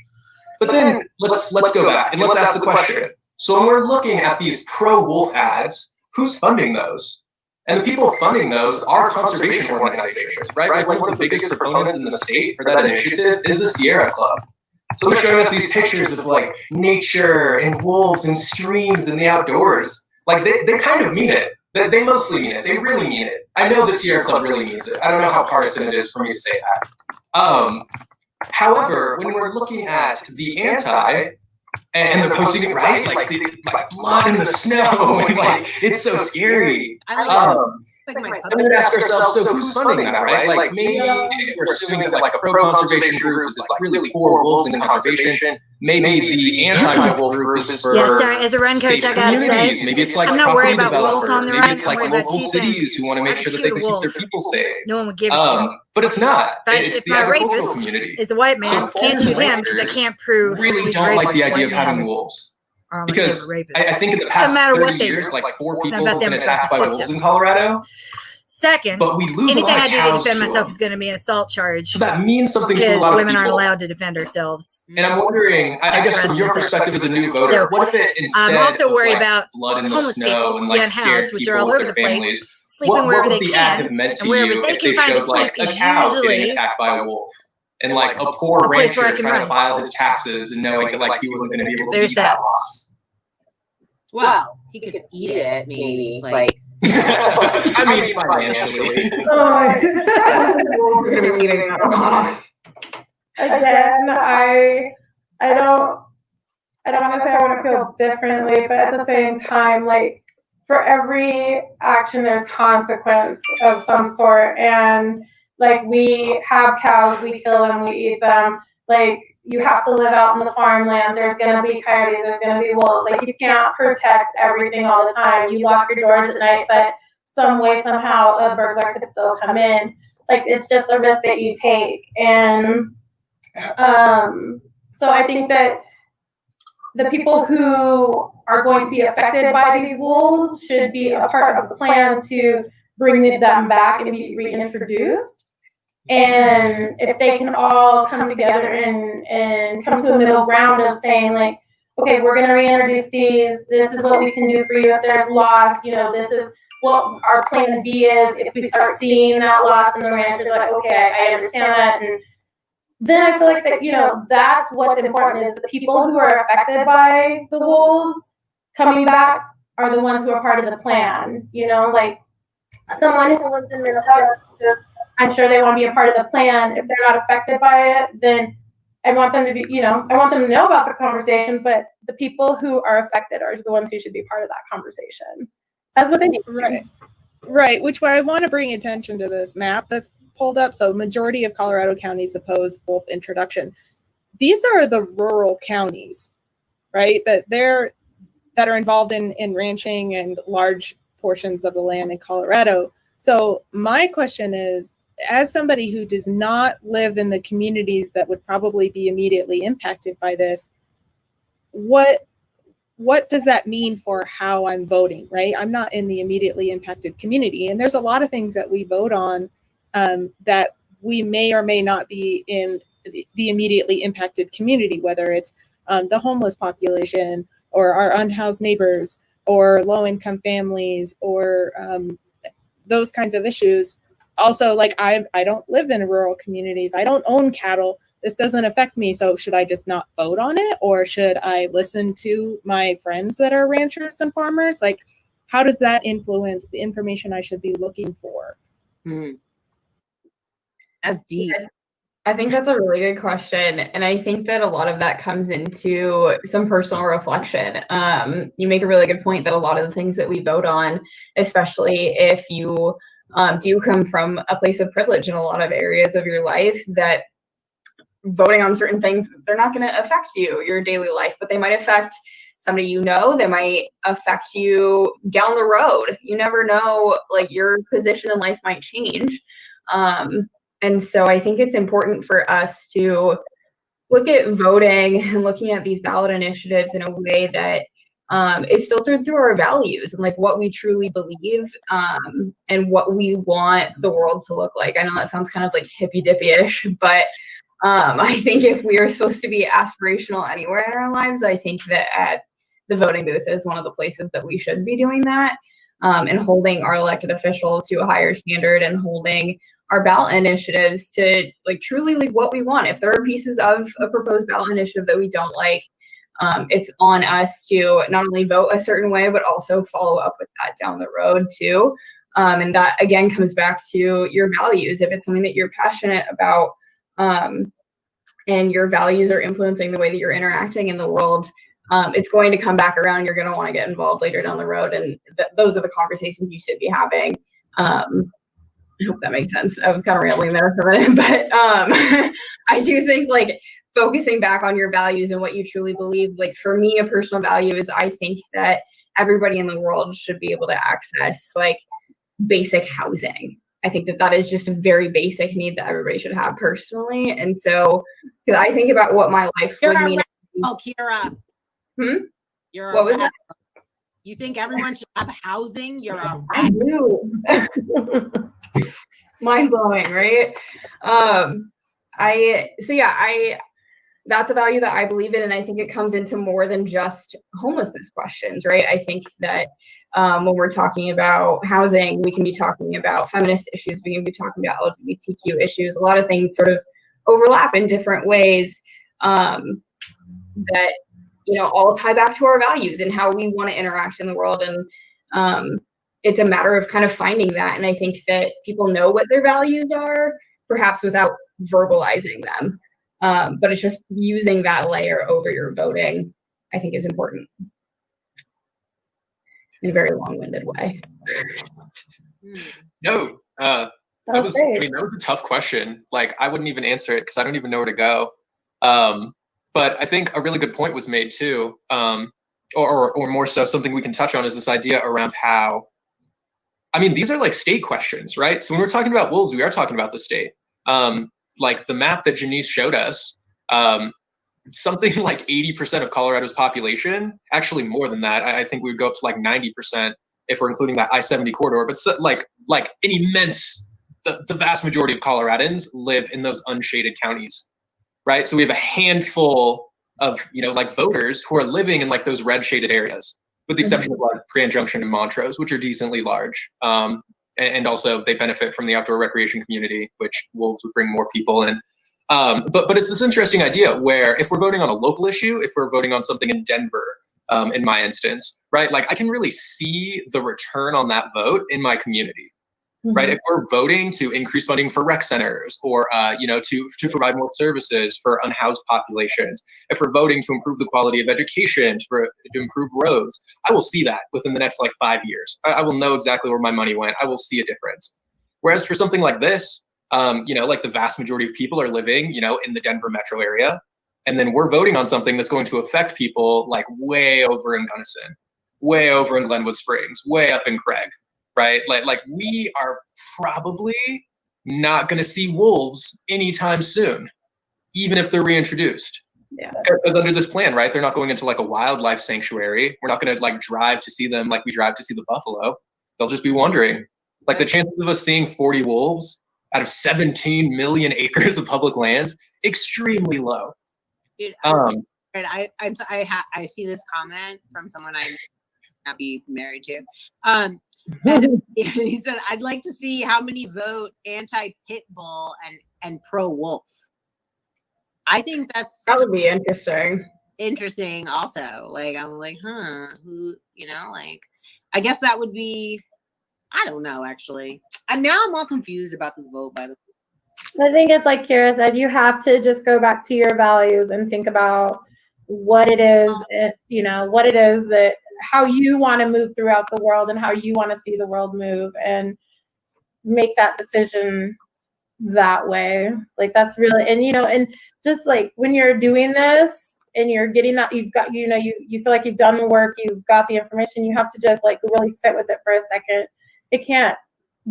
But then let's go back and let's ask the question. So when we're looking at these pro-wolf ads, who's funding those? And the people funding those are conservation organizations, right? Like one of the biggest proponents in the state for that initiative is the Sierra Club. So they're showing us these pictures of like nature and wolves and streams and the outdoors. Like they kind of mean it. They mostly mean it. They really mean it. I know the Sierra Club really means it. I don't know how partisan it is for me to say that. However, when we're looking at the anti, and they're posting it right, like blood in the snow, and like it's so scary. And then we ask ourselves, so who's funding that, right? Like maybe if we're assuming that like a pro-conservation group is like really for wolves and conservation, maybe the anti-wolf group is for as a run coach, I gotta say, maybe it's like I'm not worried about wolves on the run. Maybe it's like local cities who want to make sure that they can keep their people safe. No one would give a shit. But it's not. It's the my agricultural rapist community. is a white man, can't shoot him because I can't prove. Really don't like the idea of having wolves. Because I think in the past 30 years, like 4 people have been attacked by wolves in Colorado. Second, but we lose anything a lot I of do to cows defend to myself them. is going to be an assault charge. So that means something to a because lot of women aren't people. allowed to defend ourselves. And I'm wondering, I guess from your perspective as a new voter, So, what if it instead I'm also of worried like about blood in the homeless snow people and like being scared housed, which people are all with over their the place, families, sleeping what wherever would they the ad can, have meant to and wherever you they if can they find a showed like sleep a is cow getting usually attacked by a wolf? And like a poor a place where I rancher can trying to run. file his taxes and knowing that like he wasn't going to be able to There's eat that. that loss. Well, he could eat it, maybe. Like, I mean, financially. We're gonna be eating that loss. Again, I don't want to say I want to feel differently, but at the same time, like for every action, there's consequence of some sort. And like we have cows, we kill them, we eat them. Like you have to live out in the farmland. There's gonna be coyotes, there's gonna be wolves. Like you can't protect everything all the time. You lock your doors at night, but some way, somehow, a burglar could still come in. Like it's just a risk that you take. And so I think that the people who are going to be affected by these wolves should be a part of the plan to bring them back and be reintroduced. And if they can all come together and come to a middle ground of saying like, okay, we're going to reintroduce these. This is what we can do for you if there's loss. You know, this is what our plan B is if we start seeing that loss in the ranch. Is like, okay, I understand that. And then I feel like that, you know, that's what's important is the people who are affected by the wolves coming back are the ones who are part of the plan. You know, like someone who lives in Minnesota, I'm sure they want to be a part of the plan. If they're not affected by it, then I want them to be, you know, I want them to know about the conversation, but the people who are affected are the ones who should be part of that conversation. That's what they need. Right. Which way I want to bring attention to this map that's pulled up. So majority of Colorado counties oppose wolf introduction. These are the rural counties, right? That are involved in ranching and large portions of the land in Colorado. So my question is, as somebody who does not live in the communities that would probably be immediately impacted by this, what does that mean for how I'm voting, right? I'm not in the immediately impacted community. And there's a lot of things that we vote on that we may or may not be in the immediately impacted community, whether it's the homeless population or our unhoused neighbors or low-income families or those kinds of issues. Also, like I don't live in rural communities. I don't own cattle. This doesn't affect me. So should I just not vote on it? Or should I listen to my friends that are ranchers and farmers? Like, how does that influence the information I should be looking for? That's deep. I think that's a really good question. And I think that a lot of that comes into some personal reflection. You make a really good point that a lot of the things that we vote on, especially if you do come from a place of privilege in a lot of areas of your life, that voting on certain things, they're not going to affect you, your daily life, but they might affect somebody you know, that might affect you down the road. You never know, like your position in life might change. And so I think it's important for us to look at voting and looking at these ballot initiatives in a way that is filtered through our values and like what we truly believe and what we want the world to look like. I know that sounds kind of like hippy dippy-ish, but I think if we are supposed to be aspirational anywhere in our lives, I think that at the voting booth is one of the places that we should be doing that, and holding our elected officials to a higher standard and holding our ballot initiatives to like truly like what we want. If there are pieces of a proposed ballot initiative that we don't like, it's on us to not only vote a certain way, but also follow up with that down the road too. And that again comes back to your values. If it's something that you're passionate about, and your values are influencing the way that you're interacting in the world, it's going to come back around. You're going to want to get involved later down the road. And those are the conversations you should be having. I hope that makes sense. I was kind of rambling there for a minute, but I do think like focusing back on your values and what you truly believe, like for me, a personal value is I think that everybody in the world should be able to access like basic housing. I think that that is just a very basic need that everybody should have personally. And so, because I think about what my life would mean. Oh, Kira. You're what was that? You think everyone should have housing? You're a I do. Mind blowing, right? That's a value that I believe in, and I think it comes into more than just homelessness questions, right? I think that when we're talking about housing, we can be talking about feminist issues, we can be talking about LGBTQ issues. A lot of things sort of overlap in different ways that all tie back to our values and how we want to interact in the world. And it's a matter of kind of finding that. And I think that people know what their values are, perhaps without verbalizing them. But it's just using that layer over your voting, I think is important in a very long-winded way. No, that was a tough question. Like, I wouldn't even answer it because I don't even know where to go. But I think a really good point was made too, or more so, something we can touch on is this idea around how, these are like state questions, right? So when we're talking about wolves, we are talking about the state. Like the map that Janice showed us, something like 80% of Colorado's population, actually more than that. I think we would go up to like 90% if we're including that I-70 corridor. But so, like an immense, the vast majority of Coloradans live in those unshaded counties, right? So we have a handful of like voters who are living in like those red shaded areas, with the exception of like Pre-Junction and Montrose, which are decently large. And also they benefit from the outdoor recreation community, which wolves would bring more people in. But it's this interesting idea where if we're voting on a local issue, if we're voting on something in Denver, in my instance, right? Like I can really see the return on that vote in my community, right? If we're voting to increase funding for rec centers or, to provide more services for unhoused populations, if we're voting to improve the quality of education, to improve roads, I will see that within the next like 5 years. I will know exactly where my money went. I will see a difference. Whereas for something like this, like the vast majority of people are living, in the Denver metro area. And then we're voting on something that's going to affect people like way over in Gunnison, way over in Glenwood Springs, way up in Craig. Right? Like we are probably not going to see wolves anytime soon, even if they're reintroduced. Yeah. Because under this plan, right, they're not going into like a wildlife sanctuary. We're not going to like drive to see them like we drive to see the buffalo. They'll just be wandering. Like the chances of us seeing 40 wolves out of 17 million acres of public lands, extremely low. Dude, I see this comment from someone I may not be married to. And he said, I'd like to see how many vote anti-pit bull and pro-wolf. I think that would be interesting. Interesting also. Like, I'm like, who, like, I guess that would be, I don't know, actually. And now I'm all confused about this vote, by the way. I think it's like Kira said, you have to just go back to your values and think about what it is, what it is that how you want to move throughout the world and how you want to see the world move, and make that decision that way. Like that's really, and just like when you're doing this and you're getting that, you've got, you feel like you've done the work, you've got the information, you have to just like really sit with it for a second. It can't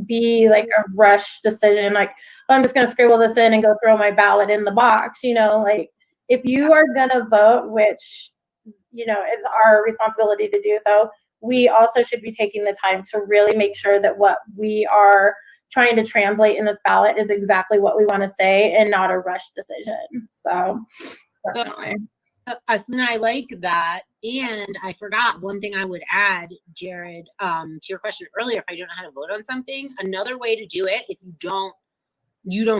be like a rush decision, like, oh, I'm just going to scribble this in and go throw my ballot in the box. Like if you are going to vote, which, it's our responsibility to do so, we also should be taking the time to really make sure that what we are trying to translate in this ballot is exactly what we want to say and not a rush decision. So definitely. And I like that. And I forgot one thing I would add, Jared, to your question earlier, if I don't know how to vote on something, another way to do it, if you don't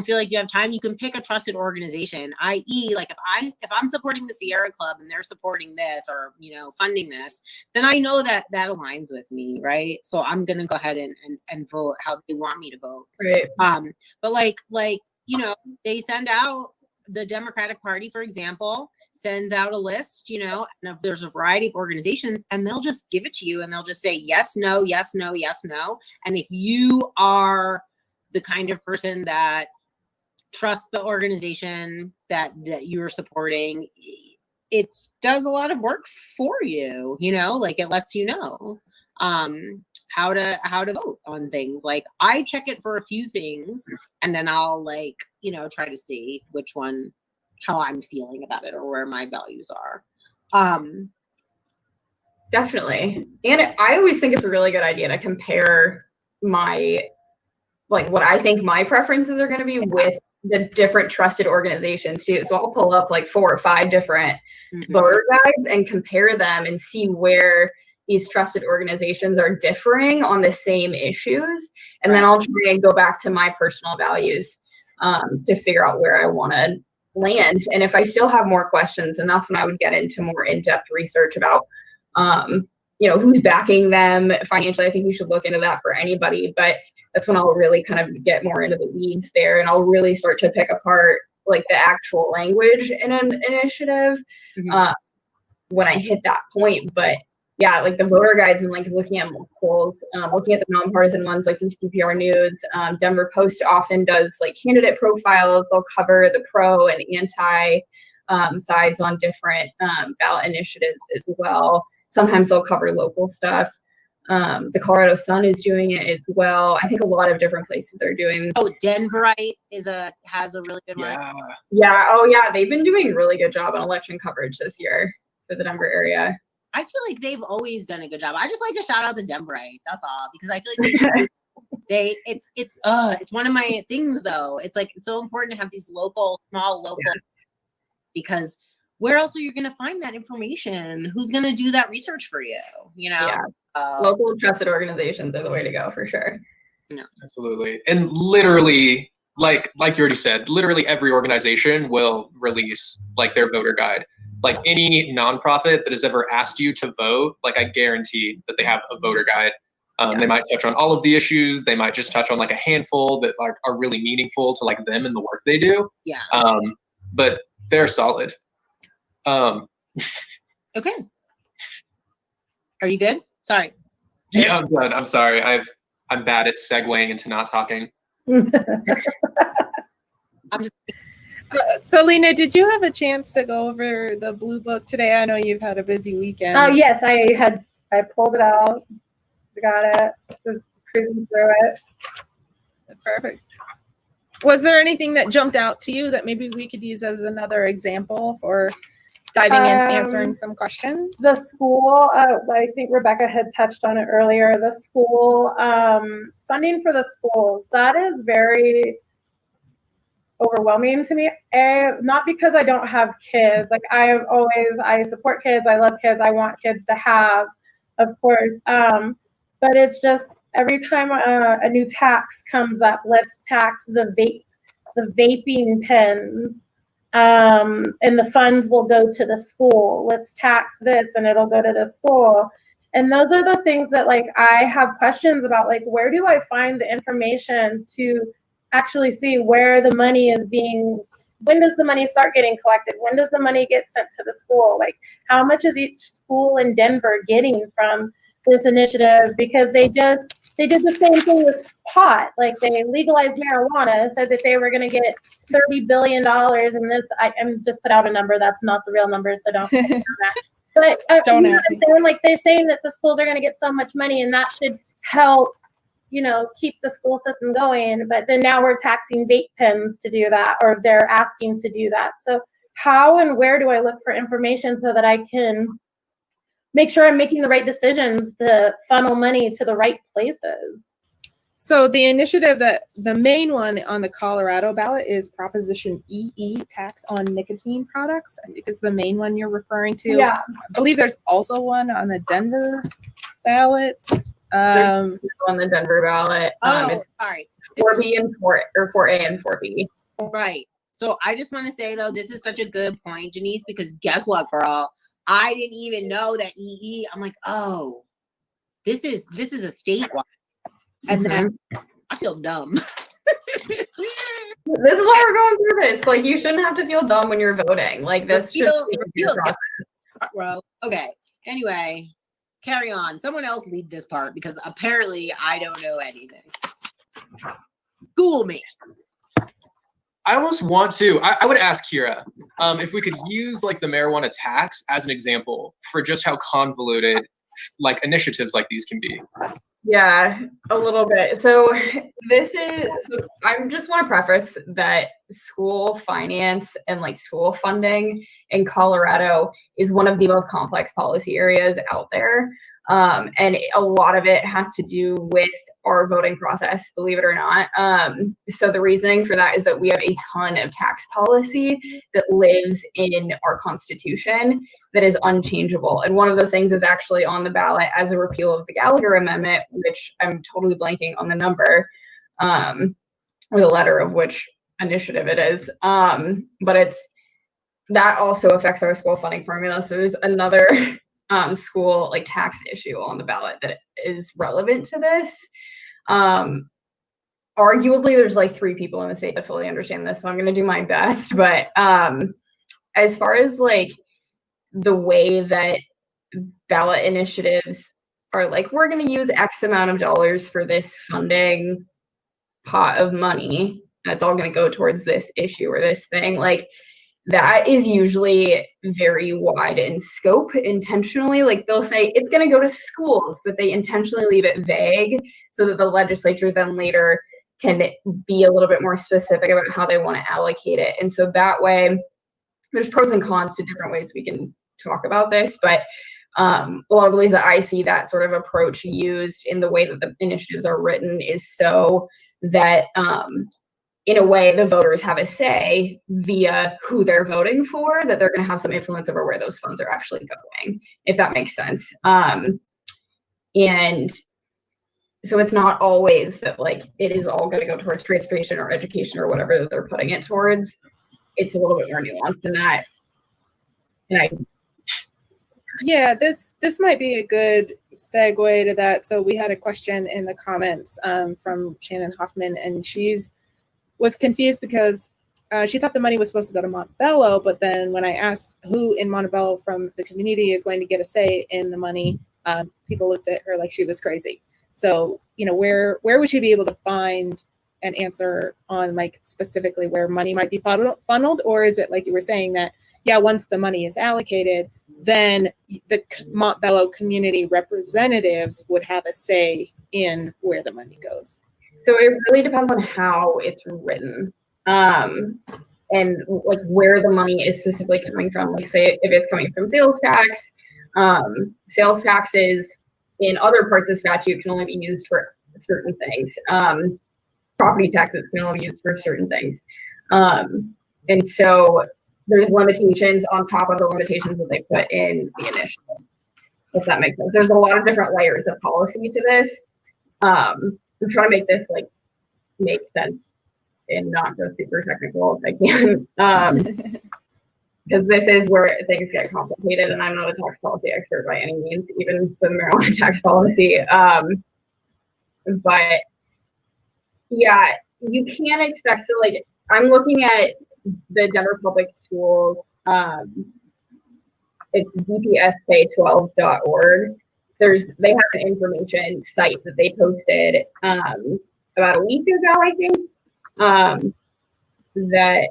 feel like you have time, you can pick a trusted organization, i.e. like if I'm supporting the Sierra Club and they're supporting this or, funding this, then I know that aligns with me, right? So I'm going to go ahead and vote how they want me to vote. Right. But like, they send out, the Democratic Party, for example, sends out a list, and if there's a variety of organizations, and they'll just give it to you and they'll just say yes, no, yes, no, yes, no. And if you are the kind of person that trusts the organization that you are supporting, it does a lot of work for you, like it lets you know how to vote on things. Like I check it for a few things and then I'll try to see which one, how I'm feeling about it or where my values are. Definitely. And I always think it's a really good idea to compare what I think my preferences are going to be with the different trusted organizations too. So I'll pull up like 4 or 5 different voter guides and compare them and see where these trusted organizations are differing on the same issues. And then I'll try and go back to my personal values to figure out where I want to land. And if I still have more questions, and that's when I would get into more in-depth research about, who's backing them financially. I think you should look into that for anybody, but that's when I'll really kind of get more into the weeds there, and I'll really start to pick apart like the actual language in an initiative when I hit that point. But yeah, like the voter guides and like looking at multiples, looking at the nonpartisan ones like the CPR News, Denver Post often does like candidate profiles. They'll cover the pro and anti sides on different ballot initiatives as well. Sometimes they'll cover local stuff. The Colorado Sun is doing it as well. I think a lot of different places are doing. Oh, Denverite has a really good one. Yeah. Oh yeah. They've been doing a really good job on election coverage this year for the Denver area. I feel like they've always done a good job. I just like to shout out the Denverite. That's all, because I feel like it's one of my things though. It's like, it's so important to have these small local, because where else are you going to find that information? Who's going to do that research for you? Yeah. Local trusted organizations are the way to go for sure. Yeah, absolutely. And literally, like you already said, literally every organization will release like their voter guide. Like any nonprofit that has ever asked you to vote, like I guarantee that they have a voter guide. They might touch on all of the issues. They might just touch on like a handful that like are really meaningful to like them and the work they do. Yeah. But they're solid. Okay. Are you good? Sorry. Yeah, I'm good. I'm sorry. I'm bad at segueing into not talking. I'm just. So, Lena, did you have a chance to go over the Blue Book today? I know you've had a busy weekend. Oh yes, I pulled it out, got it, just cruising through it. Perfect. Was there anything that jumped out to you that maybe we could use as another example for diving into answering some questions? The school, I think Rebecca had touched on it earlier, the school, funding for the schools, that is very overwhelming to me. Not because I don't have kids. Like I support kids, I love kids, I want kids to have, of course. But it's just every time a new tax comes up, let's tax the vaping pens. And the funds will go to the school. Let's tax this and it'll go to the school. And those are the things that like I have questions about, like where do I find the information to actually see where the money is being, when does the money start getting collected? When does the money get sent to the school? Like how much is each school in Denver getting from this initiative? Because they did the same thing with pot. Like they legalized marijuana, said that they were going to get $30 billion. And this, I'm just put out a number. That's not the real number, so don't that. But Don't you know what I'm saying? Like they're saying that the schools are going to get so much money and that should help, you know, keep the school system going. But then now we're taxing vape pens to do that, or they're asking to do that. So how and where do I look for information so that I can make sure I'm making the right decisions to funnel money to the right places? So the initiative that the main one on the Colorado ballot is Proposition EE, tax on nicotine products. I think is the main one you're referring to. Yeah. I believe there's also one on the Denver ballot. On the Denver ballot. It's Sorry. 4B and 4A and 4B. Right. So I just want to say though, this is such a good point, Janice, because guess what, girl? I didn't even know that EE. I'm like, oh, this is a statewide. And then I feel dumb. This is why we're going through this. Like, you shouldn't have to feel dumb when you're voting. Like, this should be your process. Okay. Anyway, carry on. Someone else lead this part because apparently I don't know anything. School me. I almost want to. I would ask Kira if we could use like the marijuana tax as an example for just how convoluted like initiatives like these can be. Yeah, a little bit. So I just want to preface that school finance and like school funding in Colorado is one of the most complex policy areas out there. And a lot of it has to do with our voting process, believe it or not. So the reasoning for that is that we have a ton of tax policy that lives in our Constitution that is unchangeable. And one of those things is actually on the ballot as a repeal of the Gallagher Amendment, which I'm totally blanking on the number, or the letter of which initiative it is. But that also affects our school funding formula. So there's another school like tax issue on the ballot that is relevant to this. Arguably there's like 3 people in the state that fully understand this, so I'm going to do my best. But as far as like the way that ballot initiatives are like, we're going to use X amount of dollars for this funding pot of money, that's all going to go towards this issue or this thing, like that is usually very wide in scope intentionally. Like they'll say it's going to go to schools, but they intentionally leave it vague so that the legislature then later can be a little bit more specific about how they want to allocate it. And so that way there's pros and cons to different ways we can talk about this. But a lot of the ways that I see that sort of approach used in the way that the initiatives are written is so that in a way, the voters have a say via who they're voting for, that they're going to have some influence over where those funds are actually going, if that makes sense. And so it's not always that like it is all going to go towards transportation or education or whatever that they're putting it towards. It's a little bit more nuanced than that. And yeah, this might be a good segue to that. So we had a question in the comments from Shannon Hoffman, and was confused because she thought the money was supposed to go to Montebello, but then when I asked who in Montebello from the community is going to get a say in the money, people looked at her like she was crazy. So, you know, where would she be able to find an answer on like specifically where money might be funneled? Or is it like you were saying that, yeah, once the money is allocated, then the Montebello community representatives would have a say in where the money goes? So it really depends on how it's written, and like where the money is specifically coming from. Like say if it's coming from sales taxes in other parts of statute can only be used for certain things. Property taxes can only be used for certain things. And so there's limitations on top of the limitations that they put in the initiative, if that makes sense. There's a lot of different layers of policy to this. I'm trying to make this like make sense and not go super technical if I can. because this is where things get complicated, and I'm not a tax policy expert by any means, even the marijuana tax policy. But yeah, you can't expect to, like, I'm looking at the Denver Public Schools. It's dpsk12.org. They have an information site that they posted about a week ago, I think, that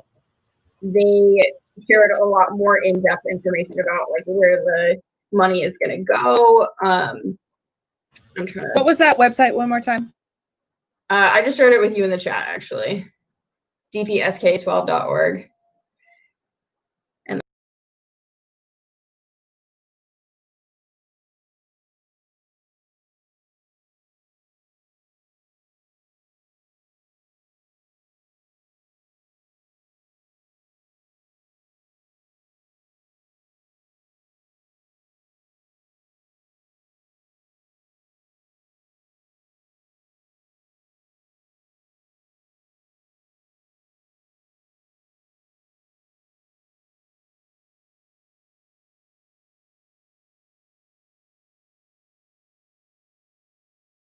they shared a lot more in-depth information about like where the money is going to go. I'm trying to. What was that website one more time? I just shared it with you in the chat, actually. dpsk12.org.